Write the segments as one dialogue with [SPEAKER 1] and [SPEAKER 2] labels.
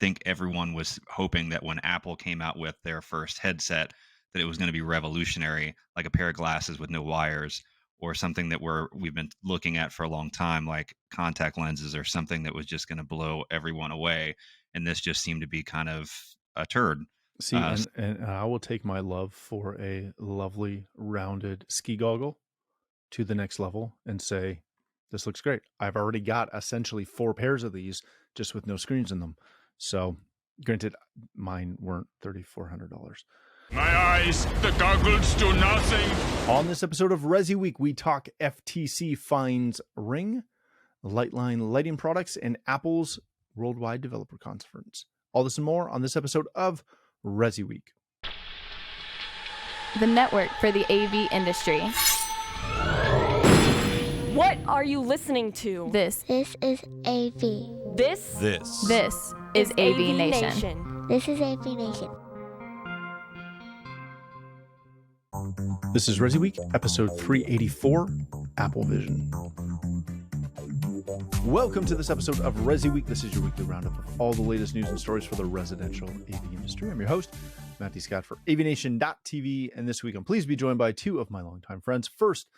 [SPEAKER 1] think everyone was hoping that when Apple came out with their first headset, that it was going to be revolutionary, like a pair of glasses with no wires, or something that we've been looking at for a long time, like contact lenses, or something that was just going to blow everyone away. And this just seemed to be kind of a turd.
[SPEAKER 2] See, and I will take my love for a lovely rounded ski goggle to the next level and say, this looks great. I've already got essentially 4 pairs of these just with no screens in them. So granted, mine weren't $3,400.
[SPEAKER 3] My eyes, the goggles do nothing.
[SPEAKER 2] On this episode of ResiWeek, we talk FTC fines Ring, Liteline lighting products, and Apple's Worldwide Developer Conference. All this and more on this episode of ResiWeek.
[SPEAKER 4] The network for the AV industry.
[SPEAKER 5] What are you listening to?
[SPEAKER 4] This
[SPEAKER 6] is AV.
[SPEAKER 5] This
[SPEAKER 4] is AVNation.
[SPEAKER 6] This is AVNation.
[SPEAKER 2] This is ResiWeek, episode 384, Apple Vision. Welcome to this episode of ResiWeek. This is your weekly roundup of all the latest news and stories for the residential AV industry. I'm your host, Matty Scott for AVNation.tv, and this week I'm pleased to be joined by 2 of my longtime friends. First,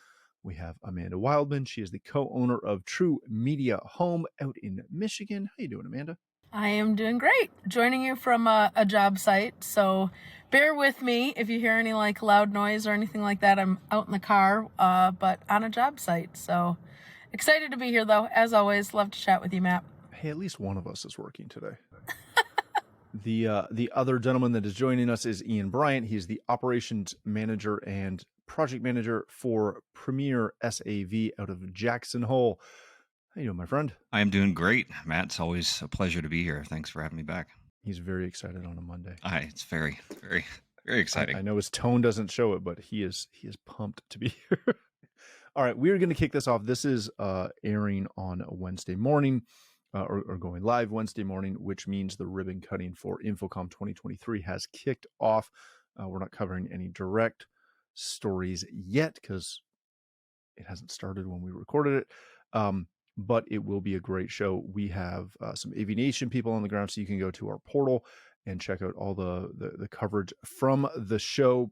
[SPEAKER 2] we have Amanda Wildman. She is the co-owner of TruMedia Home out in Michigan. How you doing, Amanda?
[SPEAKER 7] I am doing great. Joining you from a job site, so bear with me if you hear any like loud noise or anything like that. I'm out in the car, but on a job site. So excited to be here, though. As always, love to chat with you, Matt.
[SPEAKER 2] Hey, at least one of us is working today. The other gentleman that is joining us is Ian Bryant. He's the operations manager and project manager for Premiere SAV out of Jackson Hole. How you doing, my friend?
[SPEAKER 1] I am doing great, Matt. It's always a pleasure to be here. Thanks for having me back.
[SPEAKER 2] He's very excited on a Monday.
[SPEAKER 1] It's very, very, very exciting.
[SPEAKER 2] I know his tone doesn't show it, but he is pumped to be here. All right, we're going to kick this off. This is airing on a Wednesday morning, or going live Wednesday morning, which means the ribbon cutting for InfoComm 2023 has kicked off. We're not covering any direct stories yet because it hasn't started when we recorded it. But it will be a great show. We have some AVNation people on the ground, so you can go to our portal and check out all the coverage from the show.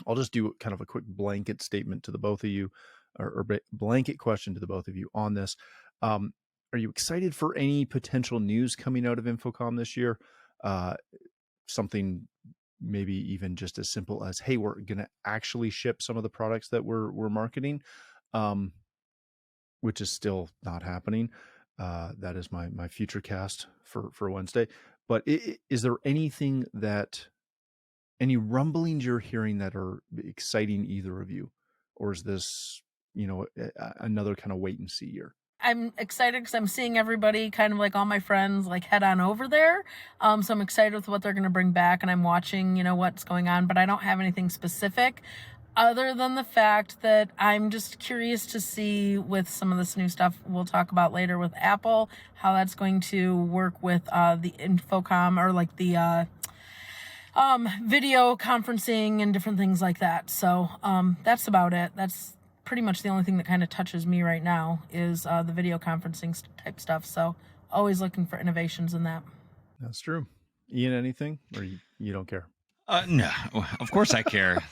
[SPEAKER 2] I'll just do kind of a quick blanket statement to the both of you, or blanket question to the both of you on this. Are you excited for any potential news coming out of InfoComm this year? Something maybe even just as simple as, hey, we're going to actually ship some of the products that we're marketing. Which is still not happening. That is my future cast for Wednesday. But is there anything any rumblings you're hearing that are exciting either of you? Or is this, another kind of wait and see year?
[SPEAKER 7] I'm excited because I'm seeing everybody, kind of like all my friends, like head on over there. So I'm excited with what they're going to bring back, and I'm watching, what's going on, but I don't have anything specific. Other than the fact that I'm just curious to see with some of this new stuff we'll talk about later with Apple, how that's going to work with the InfoComm, or like the video conferencing and different things like that. So that's about it. That's pretty much the only thing that kind of touches me right now is the video conferencing type stuff. So always looking for innovations in that.
[SPEAKER 2] That's true. Ian, anything? Or you don't care?
[SPEAKER 1] No, of course I care.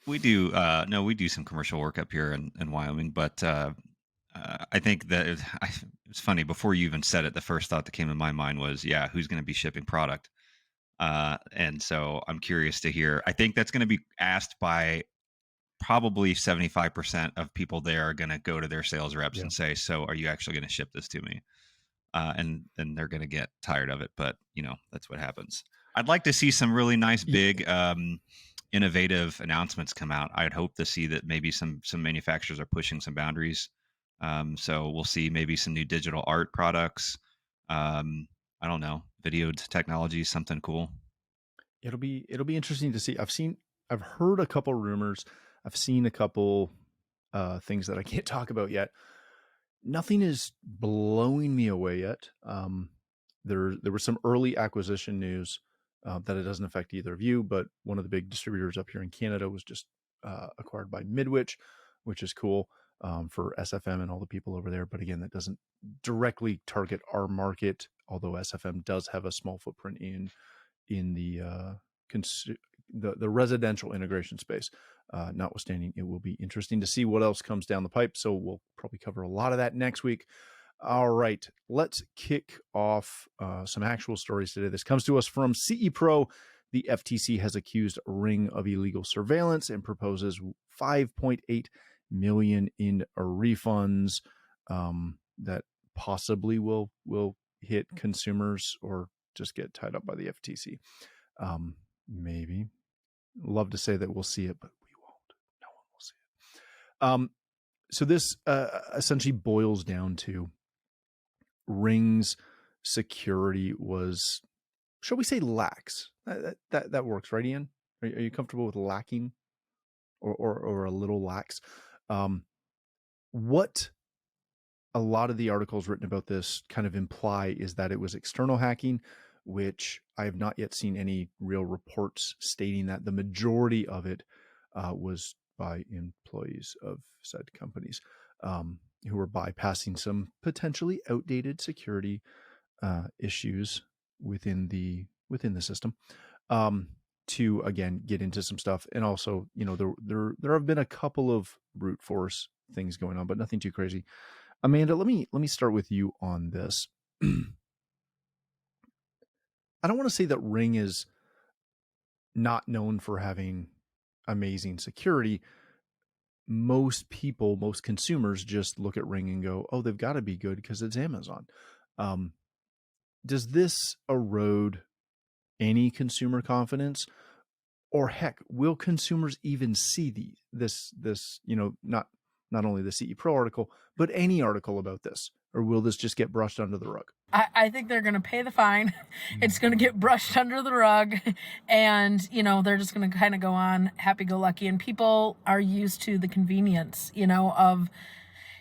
[SPEAKER 1] We do some commercial work up here in Wyoming, but I think that it's funny. Before you even said it, the first thought that came in my mind was, who's going to be shipping product? And so I'm curious to hear. I think that's going to be asked by probably 75% of people there are going to go to their sales reps and say, so are you actually going to ship this to me? And then they're going to get tired of it, but that's what happens. I'd like to see some really nice, big, innovative announcements come out. I'd hope to see that maybe some manufacturers are pushing some boundaries. So we'll see maybe some new digital art products. I don't know, video technology, something cool.
[SPEAKER 2] It'll be interesting to see. I've heard a couple rumors. I've seen a couple things that I can't talk about yet. Nothing is blowing me away yet. There was some early acquisition news. That it doesn't affect either of you, but one of the big distributors up here in Canada was just acquired by Midwich, which is cool for SFM and all the people over there. But again, that doesn't directly target our market. although SFM does have a small footprint in the residential integration space. Notwithstanding, it will be interesting to see what else comes down the pipe. So we'll probably cover a lot of that next week. All right, let's kick off some actual stories today. This comes to us from CE Pro. The FTC has accused Ring of illegal surveillance and proposes $5.8 million in refunds that possibly will hit consumers or just get tied up by the FTC. Maybe. Love to say that we'll see it, but we won't. No one will see it. So this essentially boils down to Ring's security was, shall we say, lax. That works, right, Ian? Are you comfortable with lacking or a little lax? What a lot of the articles written about this kind of imply is that it was external hacking, which I have not yet seen any real reports stating that. The majority of it was by employees of said companies who were bypassing some potentially outdated security issues within the system to, again, get into some stuff. And also, there have been a couple of brute force things going on, but nothing too crazy. Amanda, let me start with you on this. I don't want to say that Ring is not known for having amazing security. Most people, most consumers just look at Ring and go, oh, they've got to be good because it's Amazon. Does this erode any consumer confidence? Or heck, will consumers even see this not only the CE Pro article, but any article about this? Or will this just get brushed under the rug?
[SPEAKER 7] I think they're going to pay the fine. It's going to get brushed under the rug. And, they're just going to kind of go on happy-go-lucky. And people are used to the convenience, of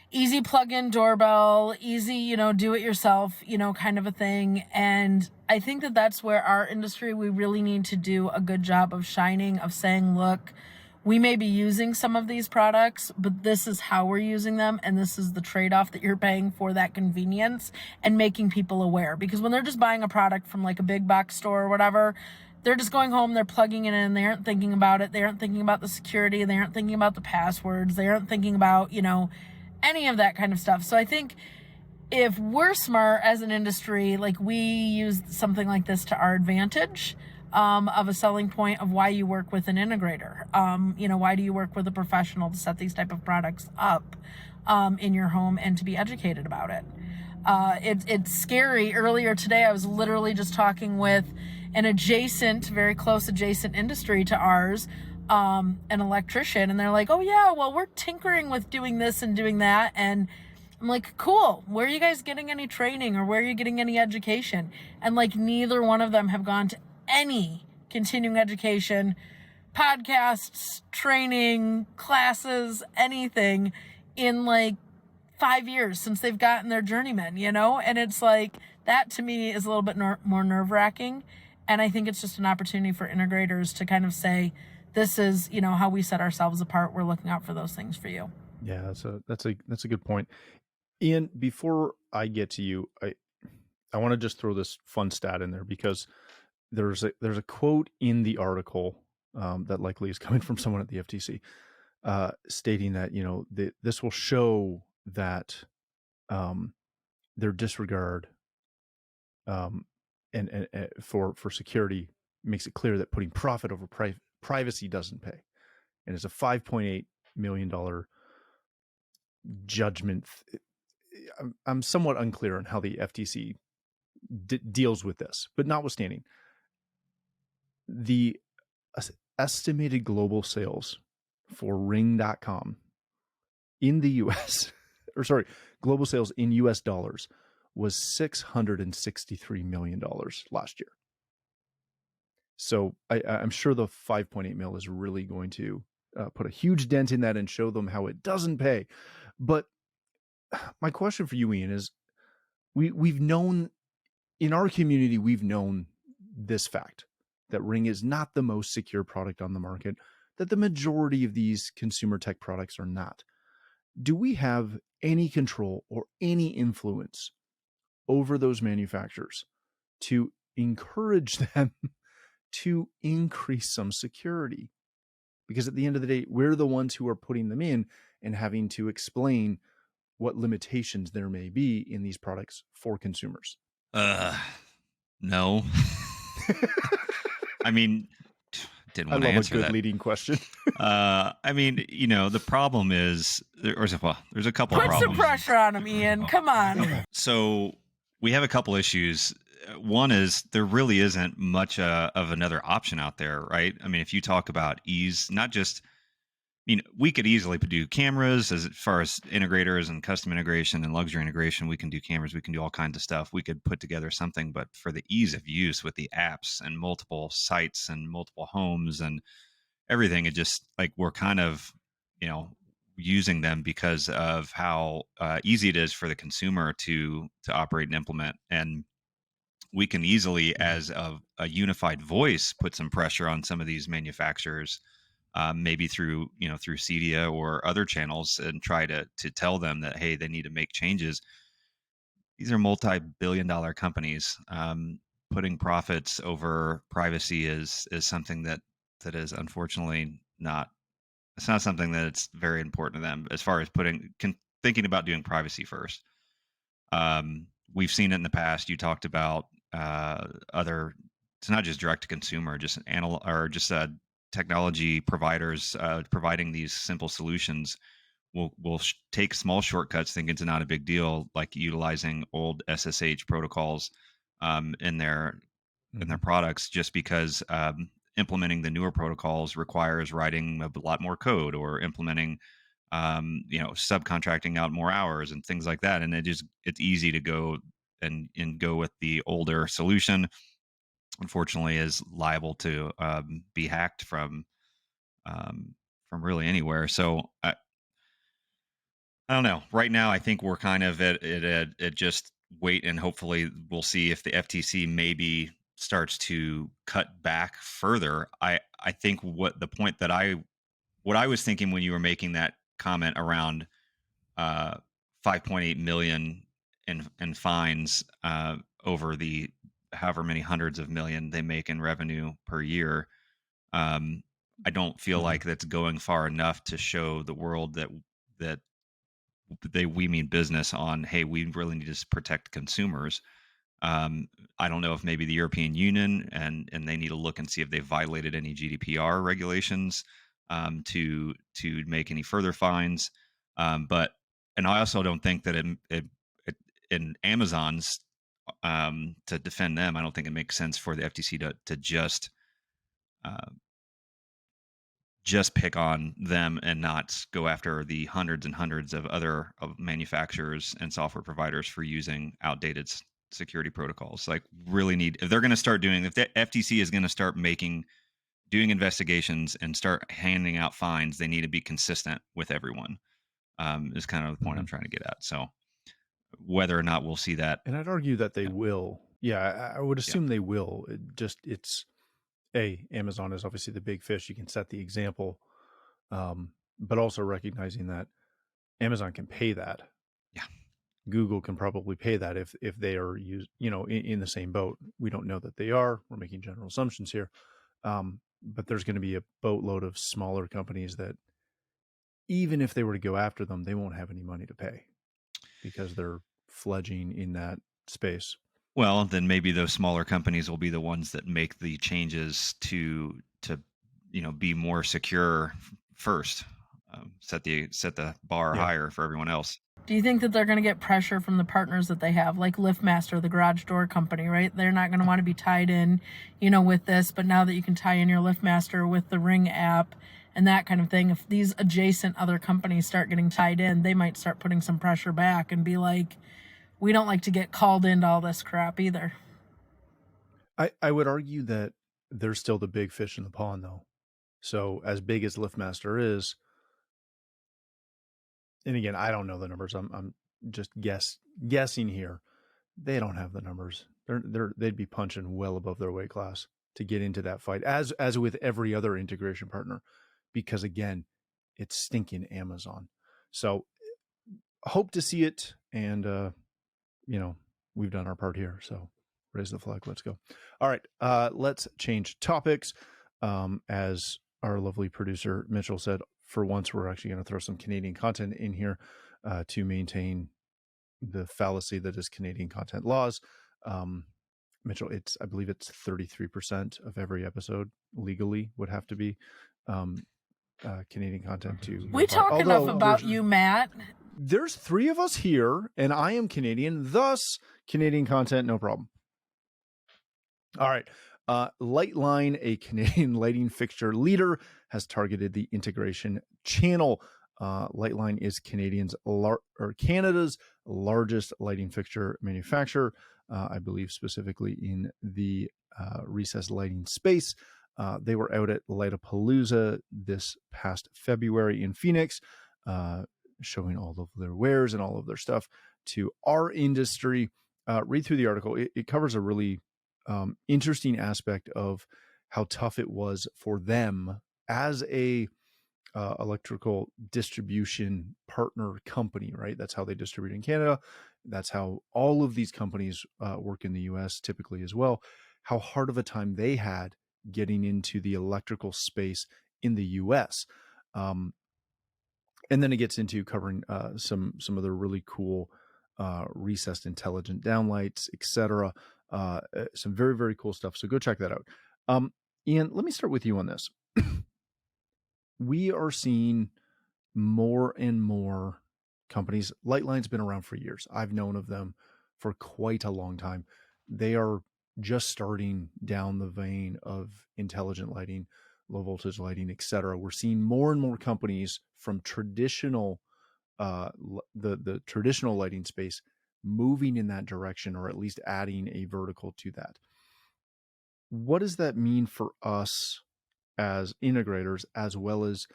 [SPEAKER 7] easy plug-in doorbell, easy, do-it-yourself, kind of a thing. And I think that that's where our industry, we really need to do a good job of shining, of saying, look, we may be using some of these products, but this is how we're using them, and this is the trade-off that you're paying for that convenience, and making people aware. Because when they're just buying a product from like a big box store or whatever, they're just going home, they're plugging it in, they aren't thinking about it, they aren't thinking about the security, they aren't thinking about the passwords, they aren't thinking about, any of that kind of stuff. So I think if we're smart as an industry, like we use something like this to our advantage, of a selling point of why you work with an integrator. Why do you work with a professional to set these type of products up in your home and to be educated about it? It's scary. Earlier today, I was literally just talking with an very close adjacent industry to ours, an electrician, and they're like, oh yeah, well, we're tinkering with doing this and doing that. And I'm like, cool, where are you guys getting any training, or where are you getting any education? And like, neither one of them have gone to any continuing education, podcasts, training, classes, anything in like 5 years since they've gotten their journeyman, And it's like, that to me is a little bit more nerve-wracking. And I think it's just an opportunity for integrators to kind of say, this is, how we set ourselves apart. We're looking out for those things for you.
[SPEAKER 2] Yeah, that's a good point. Ian, before I get to you, I want to just throw this fun stat in there, because there's a quote in the article that likely is coming from someone at the FTC, stating that this will show that their disregard and for security makes it clear that putting profit over privacy doesn't pay, and it's a $5.8 million judgment. I'm somewhat unclear on how the FTC deals with this, but notwithstanding, the estimated global sales for Ring.com in the US, global sales in US dollars was $663 million last year. So I'm sure the 5.8 mil is really going to put a huge dent in that and show them how it doesn't pay. But my question for you, Ian, is we've known in our community, we've known this fact, that Ring is not the most secure product on the market, that the majority of these consumer tech products are not. Do we have any control or any influence over those manufacturers to encourage them to increase some security. Because at the end of the day, we're the ones who are putting them in and having to explain what limitations there may be in these products for consumers.
[SPEAKER 1] No. I mean, didn't want to answer that.
[SPEAKER 2] I love a good leading question.
[SPEAKER 1] I mean, the problem is, there's a couple of problems.
[SPEAKER 7] Put some pressure on him, Ian. Come on.
[SPEAKER 1] So we have a couple issues. One is there really isn't much of another option out there, right? I mean, if you talk about ease, not just, we could easily do cameras as far as integrators and custom integration and luxury integration. We can do cameras. We can do all kinds of stuff. We could put together something, but for the ease of use with the apps and multiple sites and multiple homes and everything, it just like we're kind of, using them because of how easy it is for the consumer to operate and implement. And we can easily, as a unified voice, put some pressure on some of these manufacturers, maybe through Cedia or other channels, and try to tell them that, hey, they need to make changes. These are multi-billion-dollar companies. Putting profits over privacy is something that is unfortunately not. It's not something that it's very important to them as far as thinking about doing privacy first. We've seen it in the past. You talked about other. It's not just direct to consumer, just technology providers providing these simple solutions will take small shortcuts, think it's not a big deal, like utilizing old SSH protocols in their products, just because implementing the newer protocols requires writing a lot more code, or implementing subcontracting out more hours and things like that. And it's easy to go and go with the older solution. Unfortunately, is liable to be hacked from really anywhere. So I don't know. Right now, I think we're kind of at just wait, and hopefully we'll see if the FTC maybe starts to cut back further. I think what I was thinking when you were making that comment around 5.8 million in fines over the however many hundreds of million they make in revenue per year. I don't feel like that's going far enough to show the world that we mean business on, hey, we really need to protect consumers. I don't know if maybe the European Union and they need to look and see if they violated any GDPR regulations to make any further fines. But I also don't think that in Amazon's to defend them, I don't think it makes sense for the FTC to just pick on them and not go after the hundreds and hundreds of other manufacturers and software providers for using outdated security protocols. Like, really if they're going to start doing, if the FTC is going to start doing investigations and start handing out fines, they need to be consistent with everyone. Is kind of the point I'm trying to get at. So whether or not we'll see that,
[SPEAKER 2] and I'd argue that they will. Yeah, I would assume they will. Amazon is obviously the big fish. You can set the example, but also recognizing that Amazon can pay that.
[SPEAKER 1] Yeah,
[SPEAKER 2] Google can probably pay that if they are in the same boat. We don't know that they are. We're making general assumptions here, but there's going to be a boatload of smaller companies that, even if they were to go after them, they won't have any money to pay because they're fledging in that space.
[SPEAKER 1] Well, then maybe those smaller companies will be the ones that make the changes to be more secure first. Set the bar higher for everyone else.
[SPEAKER 7] Do you think that they're going to get pressure from the partners that they have, like LiftMaster, the garage door company, right? They're not going to want to be tied in, with this, but now that you can tie in your LiftMaster with the Ring app and that kind of thing, if these adjacent other companies start getting tied in, they might start putting some pressure back and be like, we don't like to get called into all this crap either.
[SPEAKER 2] I would argue that they're still the big fish in the pond, though. So as big as LiftMaster is, and again, I don't know the numbers. I'm just guessing here. They don't have the numbers. They'd be punching well above their weight class to get into that fight, as with every other integration partner, because again, it's stinking Amazon. So hope to see it, and we've done our part here. So raise the flag. Let's go. All right. Let's change topics. As our lovely producer Mitchell said, for once, we're actually going to throw some Canadian content in here to maintain the fallacy that is Canadian content laws. Mitchell, I believe it's 33% of every episode legally would have to be Canadian content to.
[SPEAKER 7] We talk enough about you, Matt.
[SPEAKER 2] There's 3 of us here, and I am Canadian, thus Canadian content, no problem. All right. Liteline, a Canadian lighting fixture leader, has targeted the integration channel. Liteline is Canada's largest lighting fixture manufacturer, I believe specifically in the recessed lighting space. They were out at Lightapalooza this past February in Phoenix, showing all of their wares and all of their stuff to our industry. Read through the article. It covers a really interesting aspect of how tough it was for them as a electrical distribution partner company, right? That's how they distribute in Canada. That's how all of these companies work in the US typically as well. How hard of a time they had getting into the electrical space in the US. And then it gets into covering some of the really cool recessed intelligent downlights, etc. Some very, very cool stuff. So go check that out. Ian, let me start with you on this. We are seeing more and more companies. Lightline's been around for years. I've known of them for quite a long time. They are just starting down the vein of intelligent lighting, low voltage lighting, etc. We're seeing more and more companies from traditional, the traditional lighting space moving in that direction, or at least adding a vertical to that. What does that mean for us as integrators, as well as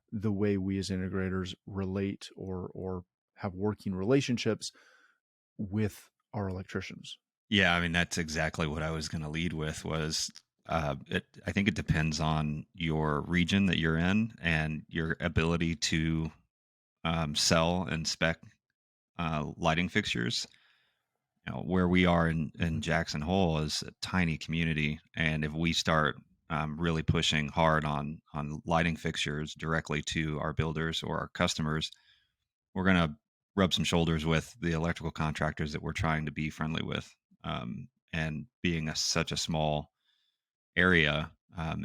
[SPEAKER 2] the way we as integrators relate or have working relationships with our electricians?
[SPEAKER 1] Yeah, I mean, that's exactly what I was going to lead with was I think it depends on your region that you're in and your ability to sell and spec lighting fixtures. You know, where we are in Jackson Hole is a tiny community, and if we start really pushing hard on lighting fixtures directly to our builders or our customers, we're going to rub some shoulders with the electrical contractors that we're trying to be friendly with. And being such a small area,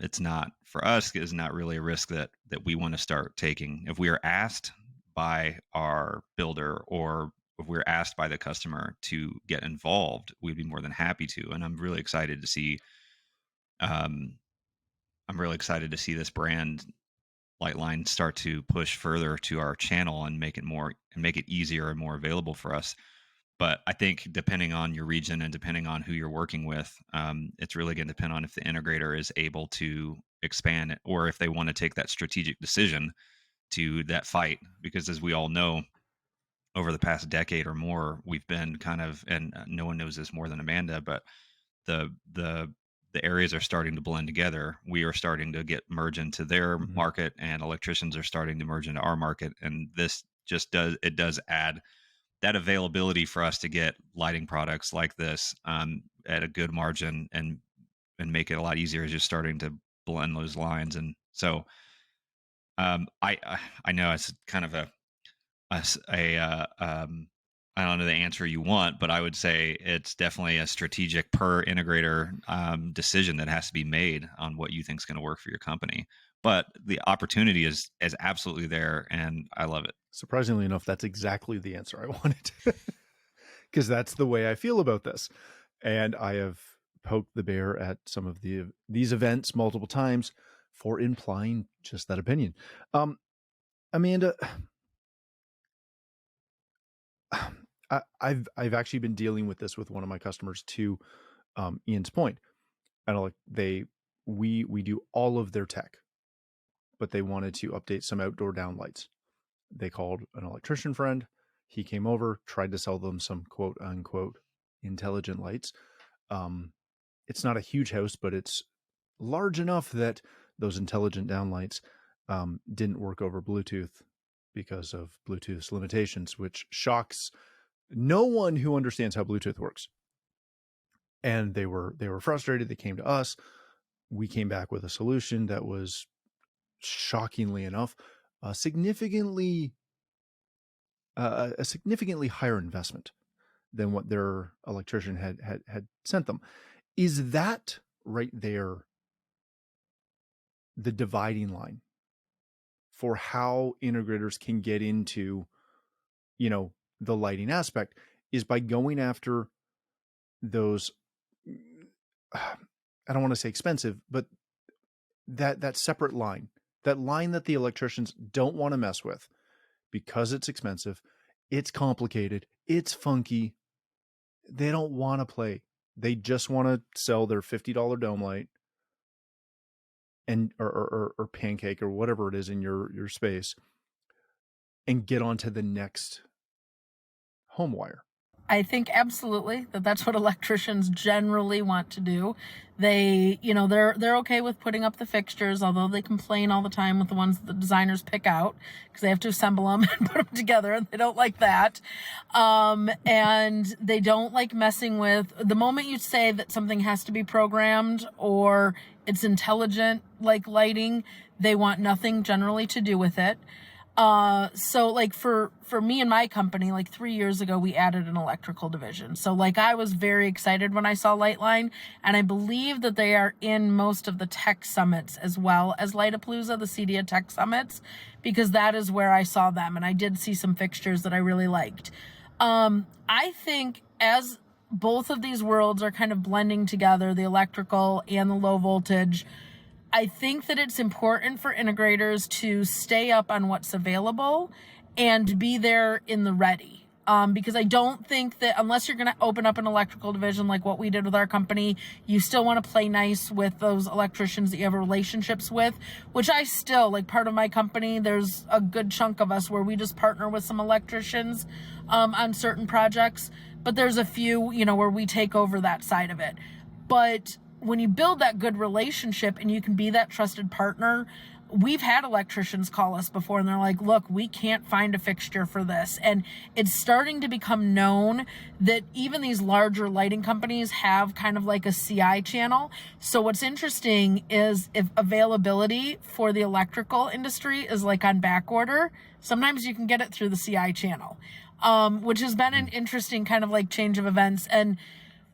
[SPEAKER 1] it's not, for us, is not really a risk that we want to start taking. If we are asked by our builder or if we're asked by the customer to get involved, we'd be more than happy to. And I'm really excited to see this brand Liteline start to push further to our channel and make it easier and more available for us. But I think depending on your region and depending on who you're working with, it's really going to depend on if the integrator is able to expand it, or if they want to take that strategic decision to that fight. Because as we all know, over the past decade or more, we've been kind of, and no one knows this more than Amanda, but the areas are starting to blend together. We are starting to merge into their market, and electricians are starting to merge into our market. And this just does add that availability for us to get lighting products like this at a good margin and make it a lot easier, just starting to blend those lines. And so I know it's kind of I don't know the answer you want, but I would say it's definitely a strategic per integrator decision that has to be made on what you think is going to work for your company. But the opportunity is absolutely there, and I love it.
[SPEAKER 2] Surprisingly enough, that's exactly the answer I wanted, because that's the way I feel about this. And I have poked the bear at some of these events multiple times for implying just that opinion. Amanda, I've actually been dealing with this with one of my customers to Ian's point. And we do all of their tech, but they wanted to update some outdoor downlights. They called an electrician friend. He came over, tried to sell them some quote unquote intelligent lights. It's not a huge house, but it's large enough that those intelligent downlights didn't work over Bluetooth because of Bluetooth's limitations, which shocks no one who understands how Bluetooth works. And they were frustrated. They came to us. We came back with a solution that was, shockingly enough, a significantly higher investment than what their electrician had sent them. Is that right there the dividing line for how integrators can get into, the lighting aspect, is by going after those, I don't want to say expensive, but that separate line, that line that the electricians don't want to mess with because it's expensive, it's complicated, it's funky. They don't want to play. They just want to sell their $50 dome light and or pancake or whatever it is in your space, and get on to the next home wire.
[SPEAKER 7] I think absolutely that's what electricians generally want to do. They, they're okay with putting up the fixtures, although they complain all the time with the ones that the designers pick out because they have to assemble them and put them together, and they don't like that. And they don't like messing with, the moment you say that something has to be programmed or it's intelligent, like lighting, they want nothing generally to do with it. So like for me and my company, like 3 years ago, we added an electrical division. So like I was very excited when I saw Liteline, and I believe that they are in most of the tech summits as well as Lightapalooza, the CEDIA tech summits, because that is where I saw them. And I did see some fixtures that I really liked. I think as both of these worlds are kind of blending together, the electrical and the low voltage, I think that it's important for integrators to stay up on what's available and be there in the ready. Because I don't think that unless you're going to open up an electrical division like what we did with our company, you still want to play nice with those electricians that you have relationships with, which I still, like part of my company, there's a good chunk of us where we just partner with some electricians on certain projects. But there's a few, where we take over that side of it. But when you build that good relationship and you can be that trusted partner, we've had electricians call us before and they're like, look, we can't find a fixture for this. And it's starting to become known that even these larger lighting companies have kind of like a CI channel. So what's interesting is if availability for the electrical industry is like on back order, sometimes you can get it through the CI channel, which has been an interesting kind of like change of events. And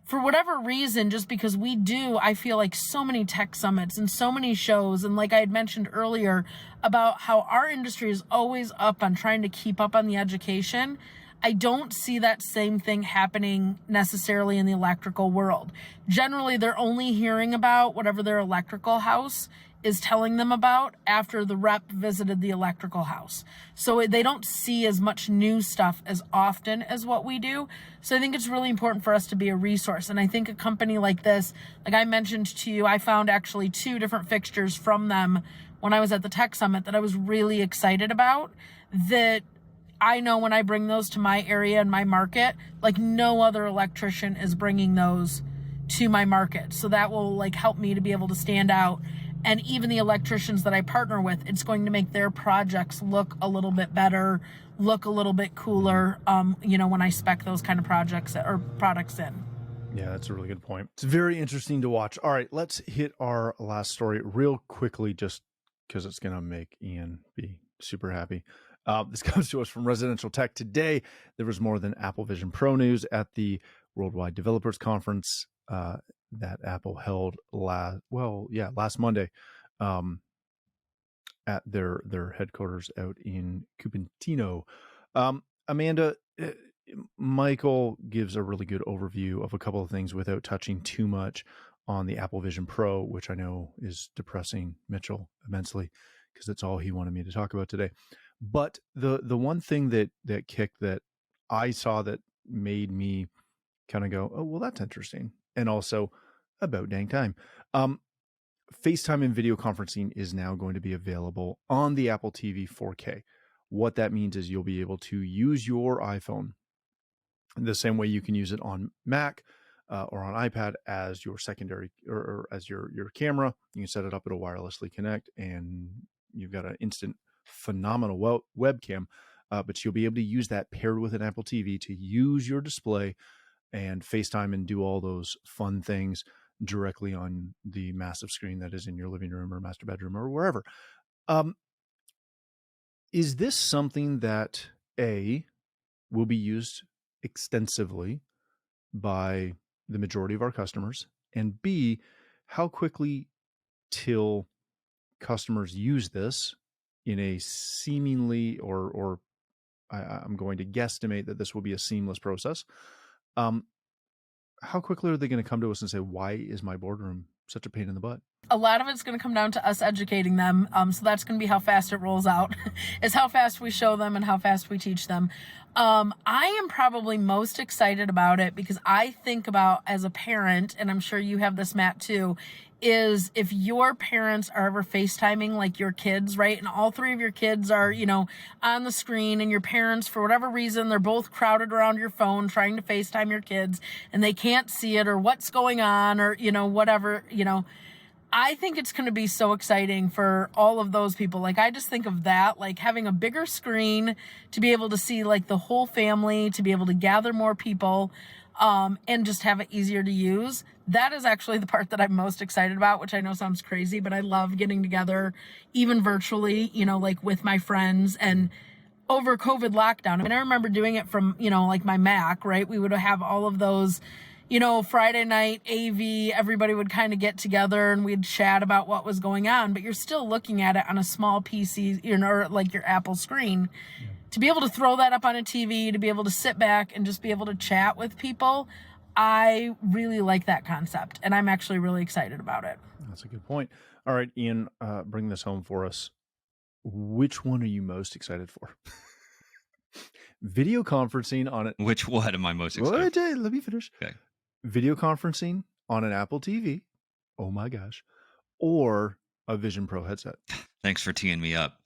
[SPEAKER 7] for whatever reason, just because we do, I feel like so many tech summits and so many shows. And like I had mentioned earlier about how our industry is always up on trying to keep up on the education, I don't see that same thing happening necessarily in the electrical world. Generally, they're only hearing about whatever their electrical house is telling them about after the rep visited the electrical house. So they don't see as much new stuff as often as what we do. So I think it's really important for us to be a resource. And I think a company like this, like I mentioned to you, I found actually 2 different fixtures from them when I was at the tech summit that I was really excited about, that I know when I bring those to my area and my market, like no other electrician is bringing those to my market. So that will like help me to be able to stand out. And even the electricians that I partner with, it's going to make their projects look a little bit better, look a little bit cooler, when I spec those kind of projects or products in.
[SPEAKER 2] Yeah, that's a really good point. It's very interesting to watch. All right, let's hit our last story real quickly, just because it's going to make Ian be super happy. This comes to us from Residential Tech today. There was more than Apple Vision Pro news at the Worldwide Developers Conference that Apple held last Monday at their headquarters out in Cupertino. Amanda, Michael gives a really good overview of a couple of things without touching too much on the Apple Vision Pro, which I know is depressing Mitchell immensely because it's all he wanted me to talk about today. But the one thing that kicked that I saw that made me kind of go, oh, well, that's interesting. And also about dang time. FaceTime and video conferencing is now going to be available on the Apple TV 4K. What that means is you'll be able to use your iPhone the same way you can use it on Mac or on iPad as your secondary or as your camera. You can set it up, it'll wirelessly connect, and you've got an instant phenomenal webcam. but you'll be able to use that paired with an Apple TV to use your display and FaceTime and do all those fun things directly on the massive screen that is in your living room or master bedroom or wherever. Is this something that will be used extensively by the majority of our customers, and B, how quickly till customers use this in a seemingly, or I'm going to guesstimate that this will be a seamless process. How quickly are they going to come to us and say, why is my boardroom such a pain in the butt?
[SPEAKER 7] A lot of it's going to come down to us educating them. So that's going to be how fast it rolls out, is how fast we show them and how fast we teach them. I am probably most excited about it because I think about, as a parent, and I'm sure you have this, Matt, too, is if your parents are ever FaceTiming like your kids, right? And all three of your kids are, on the screen, and your parents, for whatever reason, they're both crowded around your phone trying to FaceTime your kids and they can't see it or what's going on or, whatever, I think it's going to be so exciting for all of those people. Like, I just think of that, like having a bigger screen to be able to see like the whole family, to be able to gather more people, and just have it easier to use. That is actually the part that I'm most excited about, which I know sounds crazy, but I love getting together, even virtually, like with my friends and over COVID lockdown. I mean, I remember doing it from, like my Mac, right? We would have all of those, Friday night AV, everybody would kind of get together and we'd chat about what was going on, but you're still looking at it on a small PC, or like your Apple screen. Yeah. To be able to throw that up on a TV, to be able to sit back and just be able to chat with people, I really like that concept, and I'm actually really excited about it.
[SPEAKER 2] That's a good point. All right, Ian, bring this home for us. Which one are you most excited for? Video conferencing on it.
[SPEAKER 1] Which one am I most excited for?
[SPEAKER 2] Let me finish.
[SPEAKER 1] Okay.
[SPEAKER 2] Video conferencing on an Apple TV. Oh my gosh. Or a Vision Pro headset.
[SPEAKER 1] Thanks for teeing me up.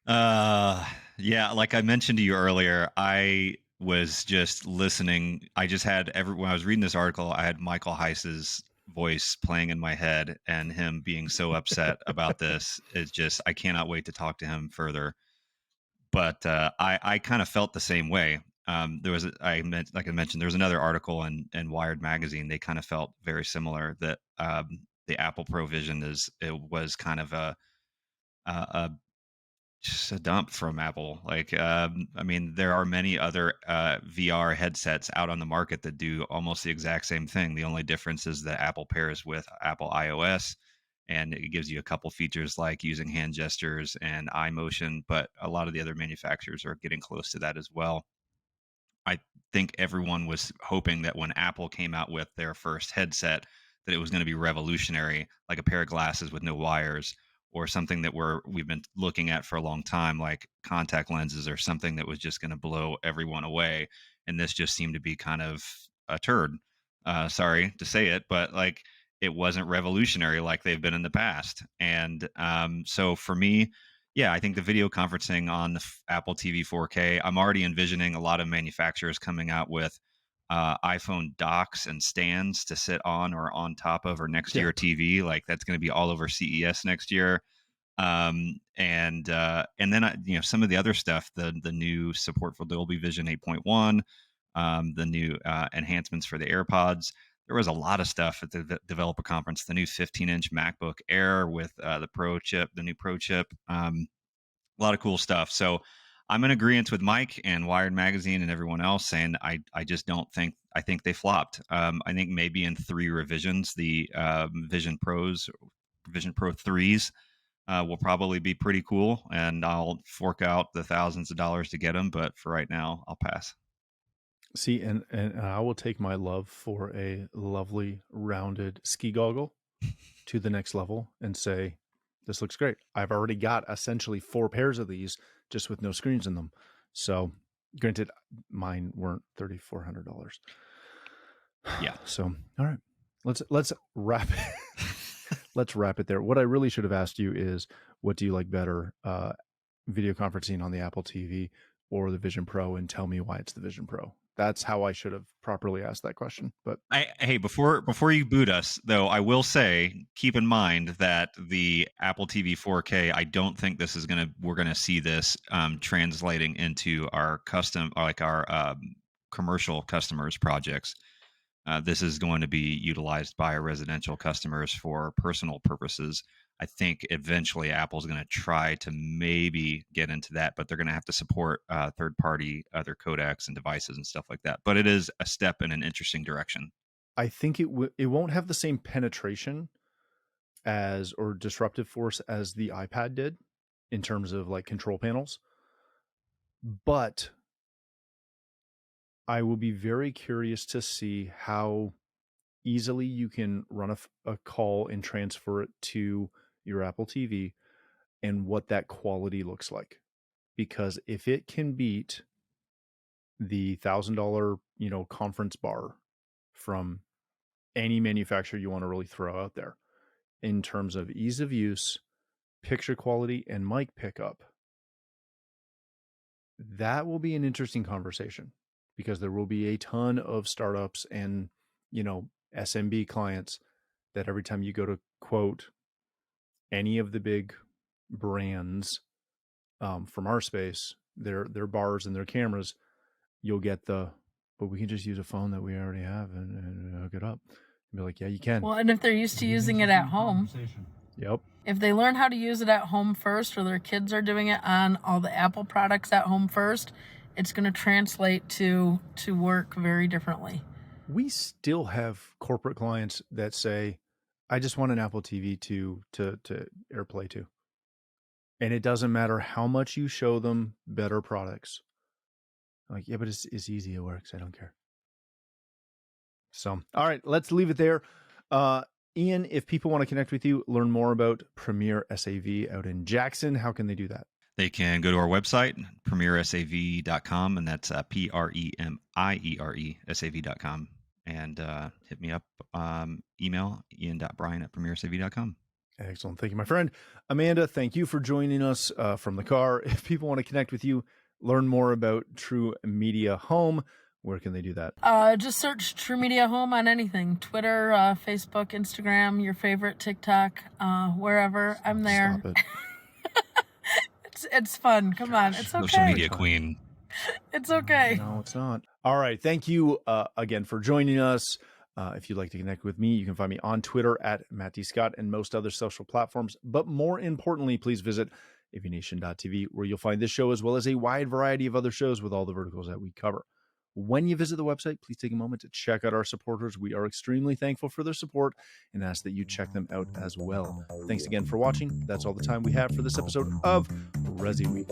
[SPEAKER 1] Yeah, like I mentioned to you earlier, I was just listening. I just had when I was reading this article, I had Michael Heiss's voice playing in my head, and him being so upset about this is just, I cannot wait to talk to him further. But I kind of felt the same way. Like I mentioned, there was another article in Wired magazine. They kind of felt very similar, that the Apple Pro Vision was kind of just a dump from Apple. Like, I mean, there are many other VR headsets out on the market that do almost the exact same thing. The only difference is that Apple pairs with Apple iOS, and it gives you a couple features like using hand gestures and eye motion, but a lot of the other manufacturers are getting close to that as well. I think everyone was hoping that when Apple came out with their first headset, that it was going to be revolutionary, like a pair of glasses with no wires, or something that we've been looking at for a long time, like contact lenses, or something that was just going to blow everyone away. And this just seemed to be kind of a turd. Sorry to say it, but like, it wasn't revolutionary like they've been in the past. And so for me, yeah, I think the video conferencing on the Apple TV 4K, I'm already envisioning a lot of manufacturers coming out with iPhone docks and stands to sit on or on top of or next to your TV. Like, that's going to be all over CES next year. And then some of the other stuff, the new support for Dolby Vision 8.1, the new enhancements for the AirPods. There was a lot of stuff at the developer conference. The new 15-inch MacBook Air with the new Pro chip. A lot of cool stuff. So I'm in agreement with Mike and Wired Magazine and everyone else saying I just don't think, I think they flopped. I think maybe in 3 revisions, the Vision Pro 3s will probably be pretty cool, and I'll fork out the thousands of dollars to get them. But for right now, I'll pass.
[SPEAKER 2] See, and I will take my love for a lovely rounded ski goggle to the next level and say, this looks great. I've already got essentially 4 pairs of these just with no screens in them. So granted, mine weren't $3,400.
[SPEAKER 1] Yeah.
[SPEAKER 2] So, all right, let's wrap it. Let's wrap it there. What I really should have asked you is, what do you like better, video conferencing on the Apple TV or the Vision Pro? And tell me why it's the Vision Pro. That's how I should have properly asked that question. But
[SPEAKER 1] Hey, before you boot us, though, I will say, keep in mind that the Apple TV 4K, I don't think we're gonna see this translating into our custom, or like our commercial customers projects. This is going to be utilized by our residential customers for personal purposes. I think eventually Apple's going to try to maybe get into that, but they're going to have to support third-party other codecs and devices and stuff like that. But it is a step in an interesting direction.
[SPEAKER 2] I think it won't have the same penetration as or disruptive force as the iPad did in terms of like control panels. But I will be very curious to see how easily you can run a call and transfer it to your Apple TV and what that quality looks like. Because if it can beat the $1,000, conference bar from any manufacturer you want to really throw out there in terms of ease of use, picture quality, and mic pickup, that will be an interesting conversation, because there will be a ton of startups and, SMB clients that every time you go to quote any of the big brands from our space, their bars and their cameras, you'll get but we can just use a phone that we already have and hook it up. And be like, yeah, you can.
[SPEAKER 7] Well, and if they're used to using it at home,
[SPEAKER 2] yep.
[SPEAKER 7] If they learn how to use it at home first, or their kids are doing it on all the Apple products at home first, it's going to translate to work very differently.
[SPEAKER 2] We still have corporate clients that say, I just want an Apple TV to AirPlay to. And it doesn't matter how much you show them better products. I'm like, yeah, but it's easy. It works. I don't care. So, all right, let's leave it there. Ian, if people want to connect with you, learn more about Premiere SAV out in Jackson, how can they do that?
[SPEAKER 1] They can go to our website, premieresav.com, and that's PREMIERE.SAV.com, and hit me up, email ian.bryant@premieresav.com.
[SPEAKER 2] Excellent. Thank you, my friend. Amanda, thank you for joining us from the car. If people want to connect with you, learn more about TruMedia Home, where can they do that?
[SPEAKER 7] Just search TruMedia Home on anything. Twitter, Facebook, Instagram, your favorite, TikTok, wherever. I'm there.
[SPEAKER 2] Stop it.
[SPEAKER 7] It's fun. Come on. It's okay.
[SPEAKER 1] Social media queen.
[SPEAKER 7] It's okay.
[SPEAKER 2] No, it's not. All right. Thank you again for joining us. If you'd like to connect with me, you can find me on Twitter at Matt D. Scott and most other social platforms. But more importantly, please visit AVNation.tv, where you'll find this show as well as a wide variety of other shows with all the verticals that we cover. When you visit the website, please take a moment to check out our supporters. We are extremely thankful for their support and ask that you check them out as well. Thanks again for watching. That's all the time we have for this episode of ResiWeek.